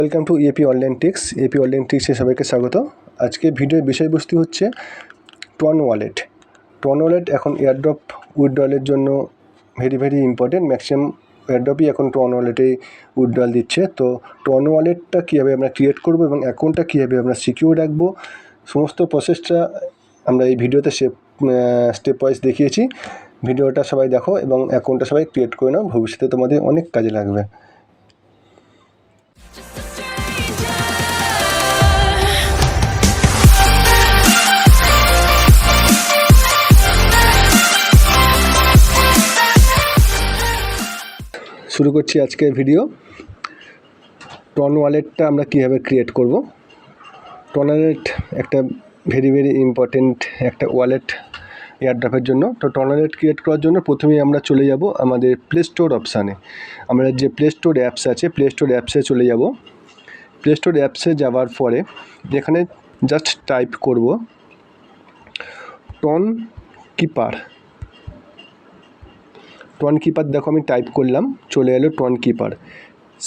Welcome to AP online tricks. AP online ট্রিক্সে সবাইকে স্বাগত। আজকে ভিডিওর বিষয়বস্তু হচ্ছে টন ওয়ালেট। টন ওয়ালেট এখন এয়ারড্রপ উইথড্রলের জন্য ভেরি ইম্পর্টেন্ট। ম্যাক্সিমাম এয়ারড্রপই এখন টন ওয়ালেটেই উইথড্রল দিচ্ছে। তো টন ওয়ালেটটা কীভাবে আমরা ক্রিয়েট করব এবং অ্যাকাউন্টটা কীভাবে আমরা সিকিউর রাখবো, সমস্ত প্রসেসটা আমরা এই ভিডিওতে স্টেপ ওয়াইজ দেখিয়েছি। ভিডিওটা সবাই দেখো এবং অ্যাকাউন্টটা সবাই ক্রিয়েট করে নাও, ভবিষ্যতে তোমাদের অনেক কাজে লাগবে। শুরু করছি আজকের ভিডিও। টন ওয়ালেটটা আমরা কীভাবে ক্রিয়েট করব। টন ওয়ালেট একটা ভেরি ইম্পর্টেন্ট একটা ওয়ালেট এয়ারড্রপের জন্য। তো টন ওয়ালেট ক্রিয়েট করার জন্য প্রথমেই আমরা চলে যাব আমাদের প্লে স্টোর অপশানে। আমরা যে প্লে স্টোর অ্যাপস আছে, প্লে স্টোর অ্যাপসে চলে যাব। প্লে স্টোর অ্যাপসে যাওয়ার পরে এখানে জাস্ট টাইপ করব টন কিপার। টন কিপার দেখো আমি টাইপ করলাম, চলে এলো টন কিপার।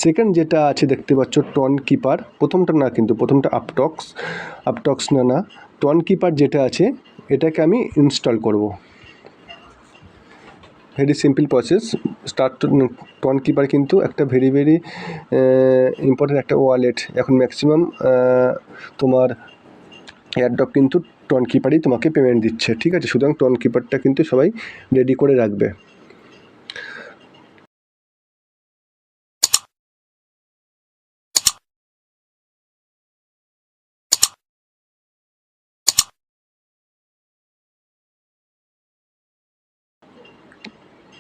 সেকেন্ড যেটা আছে দেখতে পাচ্ছ টন কিপার, প্রথমটা না কিন্তু প্রথমটা আপটক্স না টন কিপার যেটা আছে এটাকে আমি ইনস্টল করব। Very simple process. Ton keeper কিন্তু একটা ভেরি ইম্পর্টেন্ট একটা ওয়ালেট। এখন ম্যাক্সিমাম তোমার এয়ারড্রপ কিন্তু টন কিপারই তোমাকে পেমেন্ট দিচ্ছে, ঠিক আছে। সুতরাং টন কিপারটা কিন্তু সবাই রেডি করে রাখবে।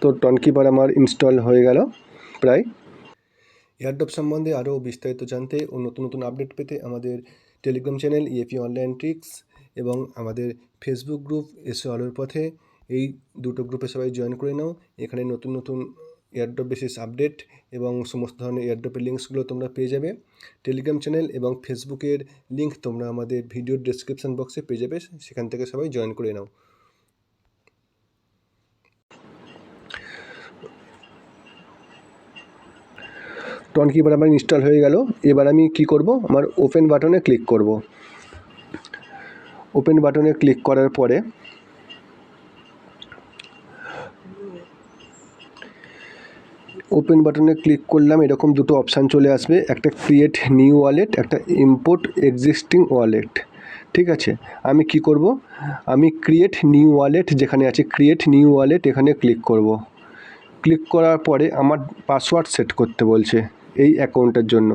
তো টন কিপার আমার ইনস্টল হয়ে গেল প্রায়। এয়ারড্রপ সম্বন্ধে আরও বিস্তারিত জানতে ও নতুন আপডেট পেতে আমাদের Telegram channel EAP online tricks এবং আমাদের ফেসবুক গ্রুপ এসো আলোর পথে, এই দুটো গ্রুপে সবাই জয়েন করে নাও। এখানে নতুন এয়ারড্রপ বেসিস আপডেট এবং সমস্ত ধরনের এয়ারড্রপের লিঙ্কসগুলো তোমরা পেয়ে যাবে। টেলিগ্রাম চ্যানেল এবং ফেসবুকের লিঙ্ক তোমরা আমাদের ভিডিওর ডেসক্রিপশন বক্সে পেয়ে যাবে, সেখান থেকে সবাই জয়েন করে নাও। টন কিপার আমার ইনস্টল হয়ে গেল। এবার আমি কি করব, আমার ওপেন বাটনে ক্লিক করব। ওপেন বাটনে ক্লিক করার পরে ওপেন বাটনে ক্লিক করলাম, এরকম দুটো অপশান চলে আসবে, একটা ক্রিয়েট নিউ ওয়ালেট, একটা ইম্পোর্ট এক্সিস্টিং ওয়ালেট, ঠিক আছে। আমি কি করব, আমি ক্রিয়েট নিউ ওয়ালেট যেখানে আছে ক্রিয়েট নিউ ওয়ালেট এখানে ক্লিক করব। ক্লিক করার পরে আমার পাসওয়ার্ড সেট করতে বলছে এই অ্যাকাউন্টের জন্য।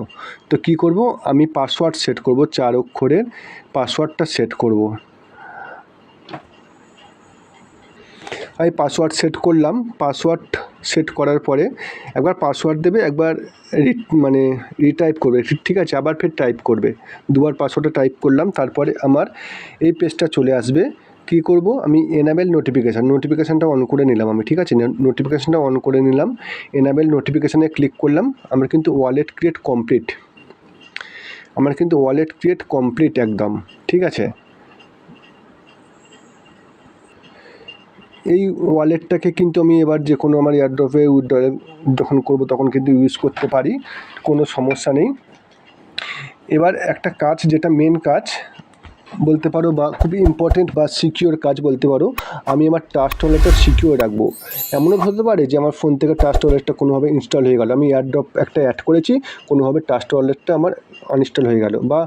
তো কি করব, আমি পাসওয়ার্ড সেট করব, 4 অক্ষরের পাসওয়ার্ডটা সেট করব। আমি পাসওয়ার্ড সেট করলাম। পাসওয়ার্ড সেট করার পরে একবার পাসওয়ার্ড দেবে, একবার রিটাইপ করবে, ঠিক আছে, আবার ফের টাইপ করবে। দুবার পাসওয়ার্ডটা টাইপ করলাম, তারপরে আমার এই পেজটা চলে আসবে। কি করব, আমি এনাবেল নোটিফিকেশানটা অন করে নিলাম আমি, ঠিক আছে। নোটিফিকেশানটা অন করে নিলাম, এনাবেল নোটিফিকেশানে ক্লিক করলাম। আমার কিন্তু ওয়ালেট ক্রিয়েট কমপ্লিট, একদম ঠিক আছে। এই ওয়ালেটটাকে কিন্তু আমি এবার যে কোনো আমার এয়ারড্রপে উইথড্রল যখন করব তখন কিন্তু ইউজ করতে পারি, কোনো সমস্যা নেই। এবার একটা কাজ, যেটা মেন কাজ বলতে পারো বা খুবই ইম্পর্টেন্ট বা সিকিওর কাজ বলতে পারো, আমি আমার ট্রাস্ট ওয়ালেটটা সিকিওর রাখবো। এমনও হতে পারে যে আমার ফোন থেকে ট্রাস্ট ওয়ালেটটা কোনোভাবে ইনস্টল হয়ে গেল, আমি এয়ারড্রপ একটা অ্যাড করেছি, কোনোভাবে ট্রাস্ট ওয়ালেটটা আমার আনইনস্টল হয়ে গেল, বা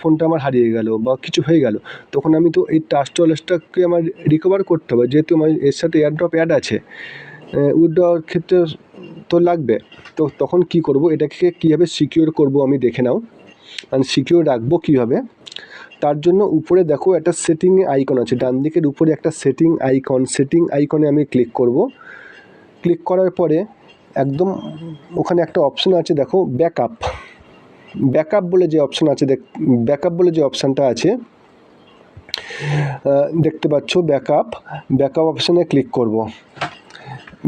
ফোনটা আমার হারিয়ে গেল বা কিছু হয়ে গেল, তখন আমি তো এই ট্রাস্ট ওয়ালেটটাকে আমার রিকভার করতে হবে, যেহেতু আমার এর সাথে এয়ারড্রপ অ্যাড আছে, উইথড্রর ক্ষেত্রে তো লাগবে। তো তখন কি করব, এটাকে কীভাবে সিকিওর করব আমি দেখে নাও। আর সিকিওর রাখবো কীভাবে, তার জন্য উপরে দেখো একটা সেটিং আইকন আছে, ডান দিকের উপরে একটা সেটিং আইকনে আমি ক্লিক করব। ক্লিক করার পরে একদম ওখানে একটা অপশান আছে, দেখো ব্যাকআপ বলে যে অপশান আছে, ব্যাকআপ বলে যে অপশানটা আছে দেখতে পাচ্ছ, ব্যাকআপ অপশানে ক্লিক করব।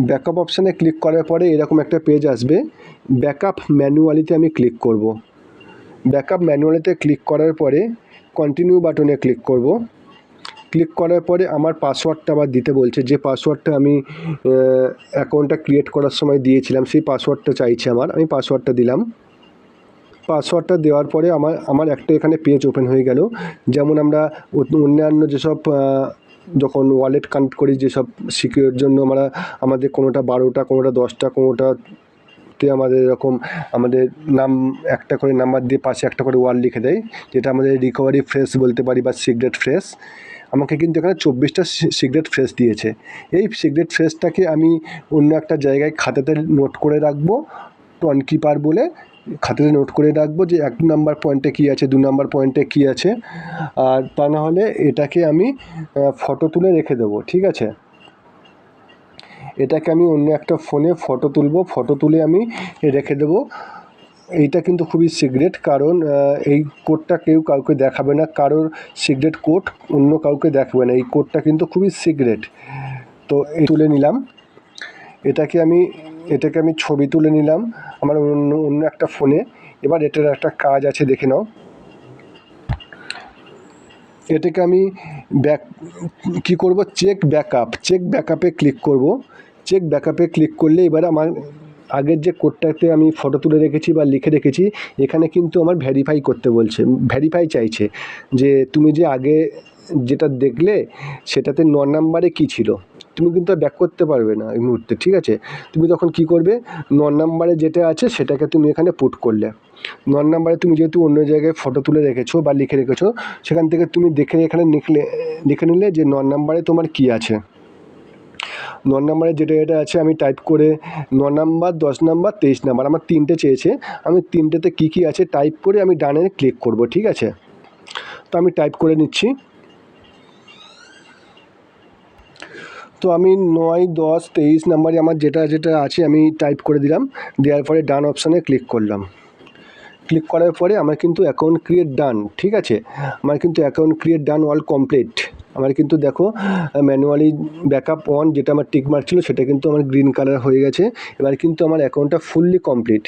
ব্যাকআপ অপশানে ক্লিক করার পরে এরকম একটা পেজ আসবে। ব্যাকআপ ম্যানুয়ালিতে আমি ক্লিক করব। ব্যাকআপ ম্যানুয়ালিতে ক্লিক করার পরে কন্টিনিউ বাটনে ক্লিক করব। ক্লিক করার পরে আমার পাসওয়ার্ডটা আবার দিতে বলছে, যে পাসওয়ার্ডটা আমি অ্যাকাউন্টটা ক্রিয়েট করার সময় দিয়েছিলাম, সেই পাসওয়ার্ডটা চাইছে আমি পাসওয়ার্ডটা দিলাম। পাসওয়ার্ডটা দেওয়ার পরে আমার একটা এখানে পেজ ওপেন হয়ে গেল। যেমন আমরা অন্যান্য যেসব যখন ওয়ালেট কানেক্ট করি, যেসব সিকিউর জন্য আমাদের কোনোটা 12টা, কোনোটা 10টা, কোনোটাতে আমাদের এরকম আমাদের নাম একটা করে নাম্বার দিয়ে পাশে একটা করে ওয়ার্ড লিখে দেয়, যেটা আমাদের রিকভারি ফ্রেজ বলতে পারি বা সিক্রেট ফ্রেজ। আমাকে কিন্তু এখানে 24টা সিক্রেট ফ্রেজ দিয়েছে। এই সিক্রেট ফ্রেজটাকে আমি অন্য একটা জায়গায় খাতাতে নোট করে রাখবো, টনকিপার বলে খাতাতে নোট করে রাখবো যে 1 নাম্বার পয়েন্টে কী আছে, 2 নাম্বার পয়েন্টে কী আছে। আর তা না হলে এটাকে আমি ফটো তুলে রেখে দেবো, ঠিক আছে। এটাকে আমি অন্য একটা ফোনে ফটো তুলবো, ফটো তুলে আমি রেখে দেবো। এইটা কিন্তু খুবই সিক্রেট, কারণ এই কোডটা কেউ কাউকে দেখাবে না, কারোর সিক্রেট কোড অন্য কাউকে দেখাবে না, এই কোডটা কিন্তু খুবই সিক্রেট। তো এই তুলে নিলাম, এটাকে আমি ছবি তুলে নিলাম আমার অন্য একটা ফোনে। এবার এটার একটা কাজ আছে, দেখে নাও। এটাকে আমি কী করব, চেক ব্যাকআপে ক্লিক করব। চেক ব্যাকআপে ক্লিক করলে এবার আমার আগের যে কোডটাতে আমি ফটো তুলে রেখেছি বা লিখে রেখেছি, এখানে কিন্তু আমার ভেরিফাই করতে বলছে, ভেরিফাই চাইছে যে তুমি যে আগে যেটা দেখলে সেটাতে 9 নাম্বারে কী ছিল। তুমি কিন্তু আর ব্যাক করতে পারবে না এই মুহূর্তে, ঠিক আছে। তুমি তখন কি করবে, 9 নাম্বারে যেটা আছে সেটাকে তুমি এখানে পুট করলে। 9 নাম্বারে তুমি যেহেতু অন্য জায়গায় ফটো তুলে রেখেছো বা লিখে রেখেছো, সেখান থেকে তুমি দেখে এখানে লিখে নিলে যে 9 নাম্বারে তোমার কী আছে। 9 নাম্বারে যেটা আছে আমি টাইপ করে 9 নাম্বার, 10 নাম্বার, 23 নাম্বার, আমার 3টে চেয়েছে। আমি 3টেতে কী আছে টাইপ করে আমি ডানে ক্লিক করব, ঠিক আছে। তো আমি টাইপ করে নিচ্ছি। তো আমি 9, 10, 23 নাম্বারে আমার যেটা আছে আমি টাইপ করে দিলাম। দেওয়ার পরে ডান অপশানে ক্লিক করলাম। ক্লিক করার পরে আমার কিন্তু অ্যাকাউন্ট ক্রিয়েট ডান, ঠিক আছে। আমার কিন্তু অ্যাকাউন্ট ক্রিয়েট ডান, অল কমপ্লিট। আমার কিন্তু দেখো ম্যানুয়ালি ব্যাকআপ অন, যেটা আমার টিক মার্ক ছিল সেটা কিন্তু আমার গ্রিন কালার হয়ে গেছে। এবার কিন্তু আমার অ্যাকাউন্টটা ফুললি কমপ্লিট।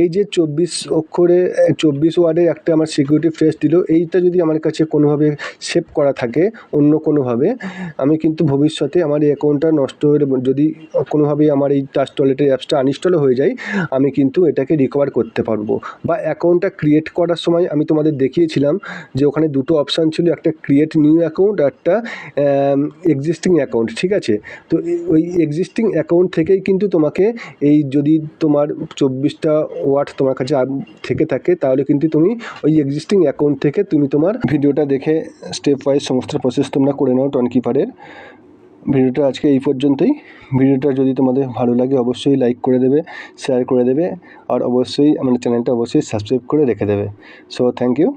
এই যে 24 ওয়ার্ডের একটা আমার সিকিউরিটি ফ্রেজ দিল, এইটা যদি আমার কাছে কোনোভাবে সেভ করা থাকে অন্য কোনোভাবে, আমি কিন্তু ভবিষ্যতে আমার এই অ্যাকাউন্টটা নষ্ট হয়ে যদি কোনোভাবে আমার এই টাস্ক ওয়ালেটের অ্যাপসটা আনইনস্টল হয়ে যায়, আমি কিন্তু এটাকে রিকভার করতে পারবো। বা অ্যাকাউন্টটা ক্রিয়েট করার সময় আমি তোমাদের দেখিয়েছিলাম যে ওখানে 2টো অপশান ছিল, একটা ক্রিয়েট নিউ অ্যাকাউন্ট আর একটা এক্সিস্টিং অ্যাকাউন্ট, ঠিক আছে। তো ওই এক্সিস্টিং অ্যাকাউন্ট থেকেই কিন্তু তোমাকে এই যদি তোমার 24টা ওয়ার্ড তোমার কাছে থেকে থাকে, তাহলে কিন্তু তুমি ওই এক্সিস্টিং অ্যাকাউন্ট থেকে তুমি তোমার ভিডিওটা দেখে স্টেপ ওয়াইজ সমস্ত প্রসেস তোমরা করে নাও টনকিপারের। ভিডিওটা আজকে এই পর্যন্তই। ভিডিওটা যদি তোমাদের ভালো লাগে অবশ্যই লাইক করে দেবে, শেয়ার করে দেবে, আর অবশ্যই আমাদের চ্যানেলটা অবশ্যই সাবস্ক্রাইব করে রেখে দেবে। So thank you.